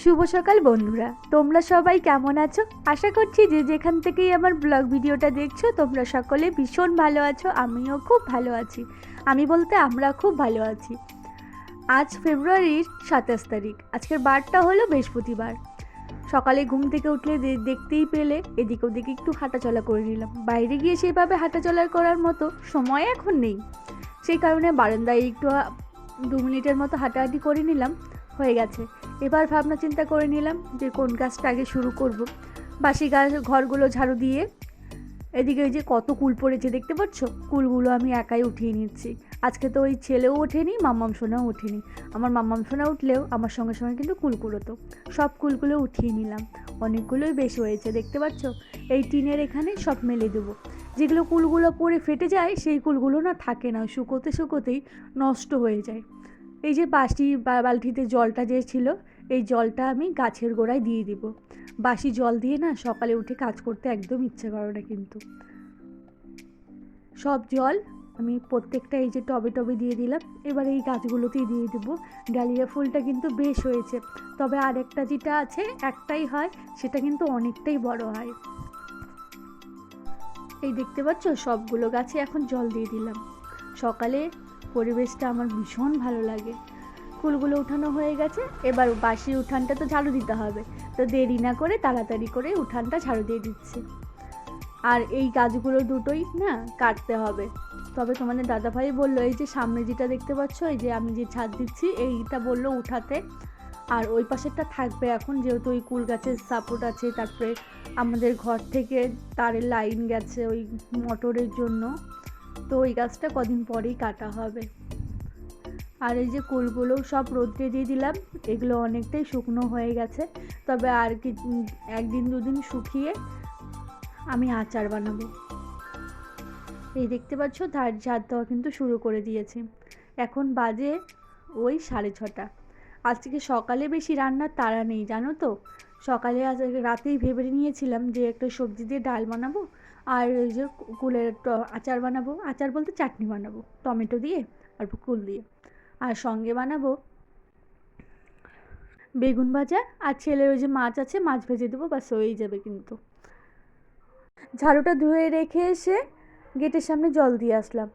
শুভ সকাল বন্ধুরা, তোমরা সবাই কেমন আছো? আশা করছি যে যেখান থেকেই আমার ব্লগ ভিডিওটা দেখছো তোমরা সকলে ভীষণ ভালো আছো। আমিও খুব ভালো আছি। আমি বলতে আমরা খুব ভালো আছি। আজ ফেব্রুয়ারির 27 তারিখ। আজকের বারটা হলো বৃহস্পতিবার। সকালে ঘুম থেকে উঠলে দেখতেই পেলে এদিক ওদিকে একটু হাঁটাচলা করে নিলাম। বাইরে গিয়ে সেইভাবে হাঁটাচলা করার মতো সময় এখন নেই, সেই কারণে বারান্দায় একটু 2 মিনিটের মতো হাঁটাহাঁটি করে নিলাম, হয়ে গেছে। এবার ভাবনা চিন্তা করে নিলাম যে কোন কাজটা আগে শুরু করব। বাসি ঘরগুলো ঝাড়ু দিয়ে এদিকে ওই যে কত কুল পড়েছে দেখতে পাচ্ছ, কুলগুলো আমি একাই উঠিয়ে নিচ্ছি। আজকে তো ওই ছেলেও ওঠেনি, মাম্মাম সোনাও ওঠেনি। আমার মাম্মাম সোনা উঠলেও আমার সঙ্গে সঙ্গে কিন্তু কুল কুড়োতো। সব কুলগুলো উঠিয়ে নিলাম, অনেকগুলোই বেশি হয়েছে দেখতে পাচ্ছ। এই টিনের এখানে সব মেলে দেবো। যেগুলো কুলগুলো পরে ফেটে যায় সেই কুলগুলো না থাকে না, শুকোতে শুকোতেই নষ্ট হয়ে যায়। এই যে বালতিতে জলটা যে ছিল, এই জলটা আমি গাছের গোড়ায় দিয়ে দিব। বাসি জল দিয়ে না সকালে উঠে কাজ করতে একদম ইচ্ছে করে না, কিন্তু সব জল আমি প্রত্যেকটা এই যে টবে টবে দিয়ে দিলাম। এবার এই গাছগুলোতেই দিয়ে দেবো। ডালিয়া ফুলটা কিন্তু বেশ হয়েছে, তবে আরেকটা যেটা আছে একটাই হয়, সেটা কিন্তু অনেকটাই বড় হয়। এই দেখতে পাচ্ছ সবগুলো গাছে এখন জল দিয়ে দিলাম। সকালে পরিবেশটা আমার ভীষণ ভালো লাগে। ফুলগুলো উঠানো হয়ে গেছে, এবার বাসি উঠানটা তো ঝাড়ু দিতে হবে, তো দেরি না করে তাড়াতাড়ি করে উঠানটা ঝাড়ু দিয়ে দিচ্ছি। আর এই গাছগুলো দুটোই না কাটতে হবে। তবে তোমাদের দাদাভাই বললো এই যে সামনে যেটা দেখতে পাচ্ছ, এই যে আমি যে ছাদ দিচ্ছি এইটা বললো উঠাতে, আর ওই পাশেরটা থাকবে এখন, যেহেতু ওই কুল গাছের সাপোর্ট আছে। তারপরে আমাদের ঘর থেকে তারের লাইন গেছে ওই মোটরের জন্য, তো ওই গাছটা কদিন পরেই কাটা হবে। আর এই যে কুলগুলো সব রোদ্রে দিয়ে দিলাম, এগুলো অনেকটাই শুকনো হয়ে গেছে। তবে আর কি 1 দিন 2 দিন শুকিয়ে আমি আচার বানাবো। এই দেখতে পাচ্ছ ঝাড় দেওয়া কিন্তু শুরু করে দিয়েছি। এখন বাজে ওই 6:30। আজকে সকালে বেশি রান্নার তাড়া নেই জানো তো। সকালে আজ রাতেই ভেবে নিয়েছিলাম যে একটা সবজি দিয়ে ডাল বানাবো, আর ওই যে কুলের আচার বানাবো। আচার বলতে চাটনি বানাবো টমেটো দিয়ে আর কুল দিয়ে, আর সঙ্গে বানাবো বেগুন ভাজা, আর ছেলের ওই যে মাছ আছে মাছ ভেজে দেবো, বাস হয়েই যাবে। কিন্তু ঝাড়ুটা ধুয়ে রেখে এসে গেটের সামনে জল দিয়ে আসলাম,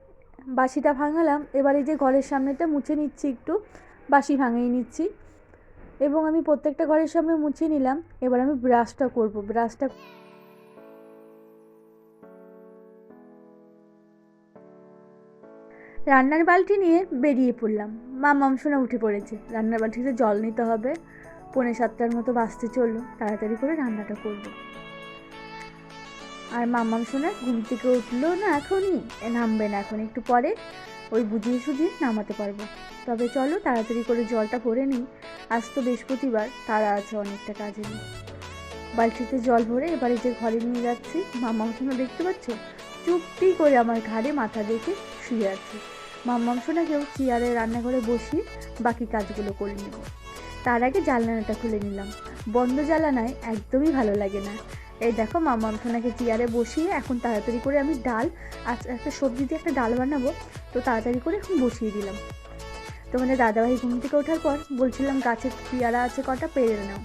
বাসিটা ভাঙালাম। এবার এই যে ঘরের সামনেটা মুছে নিচ্ছি, একটু বাসি ভাঙিয়ে নিচ্ছি। এবং আমি প্রত্যেকটা ঘরের সামনে মুছে নিলাম। এবার আমি ব্রাশটা করব। ব্রাশটা রান্নার বালতি নিয়ে বেরিয়ে পড়লাম। মাম্মাম সোনা উঠে পড়েছে, রান্নার বালতিতে জল নিতে হবে। 6:45 মতো বাজতে চললো, তাড়াতাড়ি করে রান্নাটা করব। আর মাম্মাম সোনা ঘুম থেকে উঠলো না এখনই, নামবে না এখন, একটু পরে ওই বুঝিয়ে সুঝিয়ে নামাতে পারবো। তবে চলো তাড়াতাড়ি করে জলটা ভরে নিই, আজ তো বৃহস্পতিবার, তারা আছে অনেকটা কাজে নেই। বালতিতে জল ভরে এবারে যে ঘরে নিয়ে যাচ্ছি। মাম্মাম সোনা দেখতে পাচ্ছ চুপটি করে আমার ঘাড়ে মাথা রেখে শুয়ে আছে। মাম্মাম সোনাকেও চেয়ারে রান্নাঘরে বসিয়ে বাকি কাজগুলো করে নেব। তার আগে জানলাটা খুলে নিলাম, বন্ধ জানলায় একদমই ভালো লাগে না। এই দেখো মাম্মাম সোনাকে চেয়ারে বসিয়ে এখন তাড়াতাড়ি করে আমি ডাল, একটা সবজি দিয়ে একটা ডাল বানাবো, তো তাড়াতাড়ি করে এখন বসিয়ে দিলাম। তোমাদের দাদাভাই ঘুম থেকে ওঠার পর বলছিলাম গাছের পেয়ারা আছে কটা, পেরে নাও,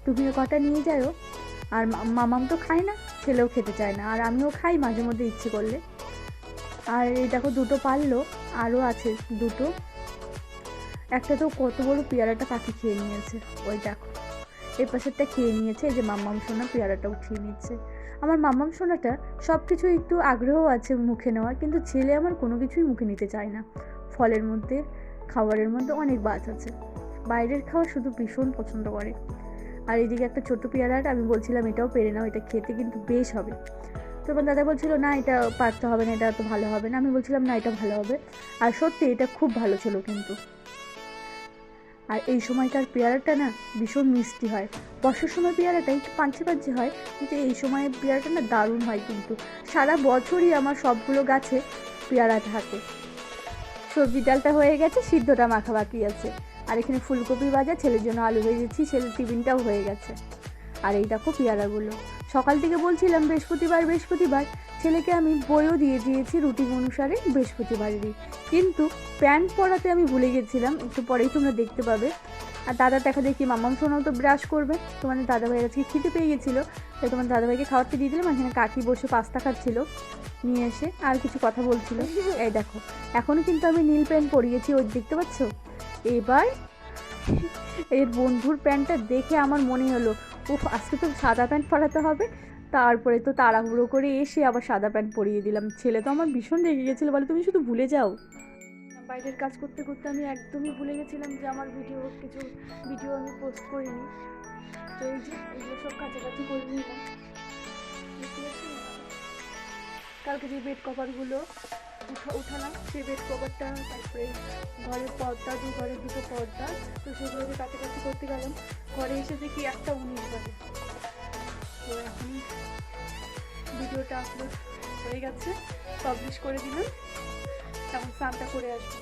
তুমিও কটা নিয়ে যাও। আর মামাম তো খায় না, ছেলেও খেতে চায় না, আর আমিও খাই মাঝে মধ্যে ইচ্ছে করলে। আর এই দেখো দুটো পারলো, আরও আছে দুটো। একটা তো কত বড় পেয়ারাটা পাখি খেয়ে নিয়েছে, ওই দেখো এই পাশেরটা খেয়ে নিয়েছে। এই যে মাম্মাম সোনা পেয়ারাটা উঠিয়ে নিচ্ছে। আমার মাম্মাম সোনাটা সব কিছু একটু আগ্রহ আছে মুখে নেওয়ার, কিন্তু ছেলে আমার কোনো কিছুই মুখে নিতে চায় না। ফলের মধ্যে খাবারের মধ্যে অনেক বাছ আছে, বাইরের খাওয়া শুধু ভীষণ পছন্দ করে। আর এইদিকে একটা ছোট্ট পেয়ারাটা আমি বলছিলাম এটাও পেরে নাও, এটা খেতে কিন্তু বেশ হবে। তো আমার দাদা বলছিল না এটা পারতে হবে না, এটা তো ভালো হবে না। আমি বলছিলাম না এটা ভালো হবে, আর সত্যি এটা খুব ভালো ছিল কিন্তু। আর এই সময়কার পেয়ারাটা না ভীষণ মিষ্টি হয়। বর্ষার সময় পেয়ারাটা একটু পাঞ্চে পাঞ্চে হয়, কিন্তু এই সময়ের পেয়ারাটা না দারুণ হয়। কিন্তু সারা বছরই আমার সবগুলো গাছে পেয়ারা থাকে। সবজি ডালটা হয়ে গেছে, সিদ্ধটা মাখা বাকি আছে। আর এখানে ফুলকপি ভাজা, ছেলের জন্য আলু ভেজেছি, ছেলের টিফিনটাও হয়ে গেছে। আর এই দেখো পেয়ারাগুলো সকাল থেকে বলছিলাম বৃহস্পতিবার বৃহস্পতিবার, ছেলেকে আমি বইও দিয়ে দিয়েছি রুটিন অনুসারে বৃহস্পতিবারেরই, কিন্তু প্যান্ট পরাতে আমি ভুলে গেছিলাম। একটু পরেই তোমরা দেখতে পাবে আর দাদা দেখা দেখি মামাম সোনাও তো ব্রাশ করবে। তোমাদের দাদাভাইয়ের আজকে খিদে পেয়ে গেছিলো, তাই তোমার দাদাভাইকে খাওয়াতে দিয়ে দিলাম। এখানে কাকি বসে পাস্তা খাচ্ছিলো নিয়ে এসে, আর কিছু কথা বলছিল। এই দেখো এখনও কিন্তু আমি নীল প্যান্ট পরিয়েছি, ওই দেখতে পাচ্ছ। এবার এর বন্ধুর প্যান্টটা দেখে আমার মনে হলো উফ আজকে তো সাদা প্যান্ট পরাতে হবে। তারপরে তো তাড়াহুড়ো করে এসে আবার সাদা প্যান্ট পরিয়ে দিলাম। ছেলে তো আমার ভীষণ রেগে গেছিলো, বলে তুমি শুধু ভুলে যাও। বাইরের কাজ করতে করতে আমি একদমই ভুলে গেছিলাম যে আমার কিছু ভিডিও আমি পোস্ট করিনি। তো এই যে এগুলো সব কাছাকাছি করে নিলাম। কালকে যে বেড কভারগুলো উঠালাম, সেই বেড কভারটা, তারপরে ঘরের পর্দা, ঘরের দুটো পর্দা, তো সেগুলোকে কাছাকাছি করতে গেলাম। ঘরে এসে দেখি 1:19 বাজে। তো এখন ভিডিওটা আপলোড হয়ে গেছে, পাবলিশ করে দিলাম। এখন স্নানটা করে আসবো।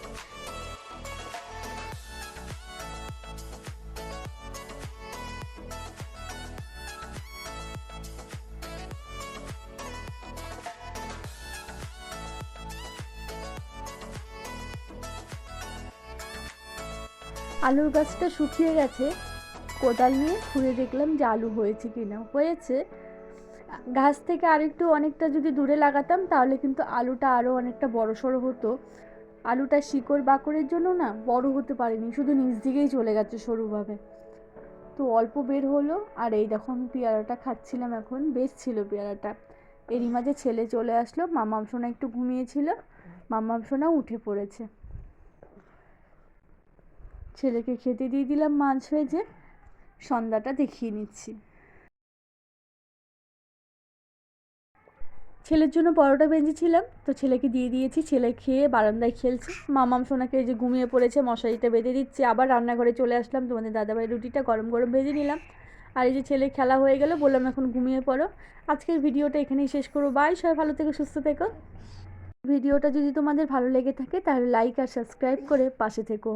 আলুর গাছটা শুকিয়ে গেছে, কোদাল নিয়ে খুঁড়ে দেখলাম যে আলু হয়েছে কিনা। হয়েছে। গাছ থেকে আরেকটু অনেকটা যদি দূরে লাগাতাম তাহলে কিন্তু আলুটা আরও অনেকটা বড় সড়ো হতো। আলুটা শিকড় বাকড়ের জন্য না বড় হতে পারেনি, শুধু নিচ দিকেই চলে গেছে সরুভাবে। তো অল্প বের হলো। আর এই দেখো আমি পেয়ারাটা খাচ্ছিলাম, এখন বেশ ছিল পেয়ারাটা। এরই মাঝে ছেলে চলে আসলো, মামাম সোনা একটু ঘুমিয়েছিল, মামাম সোনা উঠে পড়েছে। ছেলেকে খেতে দিয়ে দিলাম মাছ ভেজে, সন্ধ্যাটা দেখিয়ে নিচ্ছি। ছেলের জন্য পরোটা ভেজেছিলাম, তো ছেলেকে দিয়ে দিয়েছি। ছেলে খেয়ে বারান্দায় খেলছে। মামাম সোনাকে যে ঘুমিয়ে পড়েছে, মশারিটা বেঁধে দিচ্ছে। আবার রান্নাঘরে চলে আসলাম, তোমাদের দাদাভাই রুটিটা গরম গরম ভেজে নিলাম। আর এই যে ছেলে খেলা হয়ে গেল, বললাম এখন ঘুমিয়ে পড়ো। আজকের ভিডিওটা এখানেই শেষ করবো। বাই, সবাই ভালো থেকো, সুস্থ থেকো। ভিডিওটা যদি তোমাদের ভালো লেগে থাকে তাহলে লাইক আর সাবস্ক্রাইব করে পাশে থেকো।